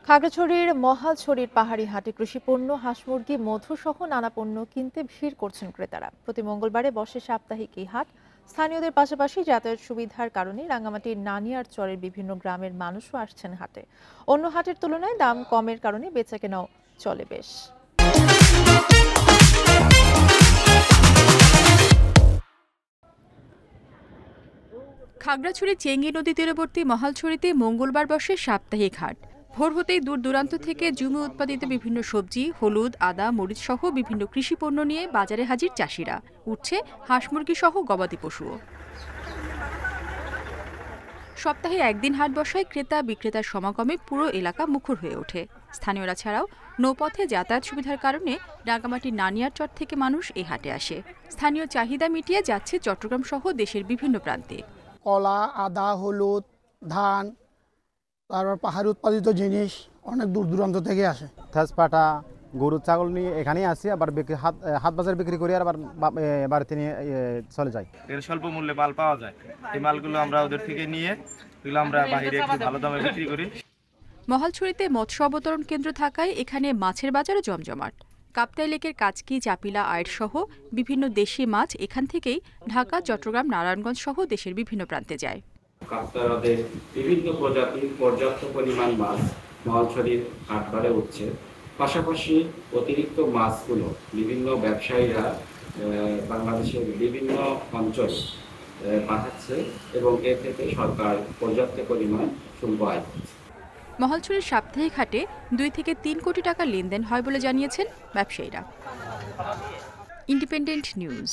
খাগড়াছড়ির মহালছড়ির পাহাড়ি হাটে কৃষিপণ্য, হাঁস মুরগি, মধু সহ নানা পণ্য কিনতে ভিড় করছেন ক্রেতারা। প্রতি মঙ্গলবারে বসে সাপ্তাহিক এই হাট। স্থানীয়দের পাশাপাশি যাতায়াত সুবিধার কারণে রাঙ্গামাটির নানিয়ার চরের বিভিন্ন গ্রামের মানুষও আসছেন হাটে। অন্য হাটের তুলনায় দাম কমের কারণে বেচাকেনাও চলে বেশ। খাগড়াছড়ি চেঙ্গি নদী তীরবর্তী মহালছড়িতে মঙ্গলবার বসে সাপ্তাহিক হাট। ভোর হতেই দূর দূরান্ত থেকে জমি উৎপাদিত বিভিন্ন সবজি, হলুদ, আদা, মরিচ সহ বিভিন্ন কৃষি পণ্য নিয়ে বাজারে হাজির চাষিরা। উঠছে হাঁস মুরগি সহ গবাদি পশুও। সপ্তাহে একদিন হাট বসায় ক্রেতা বিক্রেতার সমাগমে পুরো এলাকা মুখর হয়ে ওঠে। স্থানীয়রা ছাড়াও নৌপথে যাতায়াত সুবিধার কারণে রাঙ্গামাটির নানিয়ার চর থেকে মানুষ এই হাটে আসে। স্থানীয় চাহিদা মিটিয়ে যাচ্ছে চট্টগ্রাম সহ দেশের বিভিন্ন প্রান্তে। কলা, আদা, হলুদ, ধান, তারপর পাহাড়ি উৎপাদিত জিনিস অনেক দূর দূরান্ত থেকে আসে। তেজপাতা, গরু, ছাগল নিয়ে এখানেই আসি, আবার হাট বাজার বিক্রি করি, আর আবার বাড়িতে নিয়ে চলে যাই। এর স্বল্প মূল্যে মাল পাওয়া যায়। এই মালগুলো আমরা ওদের থেকে নিয়ে এগুলো আমরা বাইরে একটু ভালো দামে বিক্রি করি। মহালছড়িতে মৎস্য অবতরণ কেন্দ্র থাকায় এখানে মাছের বাজারও জমজমাট। কাপ্তাই লেকের কাচকি, চাপিলা, আইড় সহ বিভিন্ন দেশি মাছ এখান থেকেই ঢাকা, চট্টগ্রাম, নারায়ণগঞ্জ সহ দেশের বিভিন্ন প্রান্তে যায়। কাপ্তাই হ্রদের বিভিন্ন প্রজাতির পর্যাপ্ত পরিমাণ মাছ মহালছড়ির হাটবারে উঠছে। পাশাপাশি অতিরিক্ত মাছগুলো বিভিন্ন ব্যবসায়ীরা বাংলাদেশের বিভিন্ন অঞ্চলে পাঠাচ্ছে এবং এ থেকে সরকার পর্যাপ্ত পরিমাণ শুল্ক আয় করছে। মহালছড়ির সাপ্তাহিক হাটে 2 থেকে 3 কোটি টাকা লেনদেন হয় বলে জানিয়েছেন ব্যবসায়ীরা। Independent news.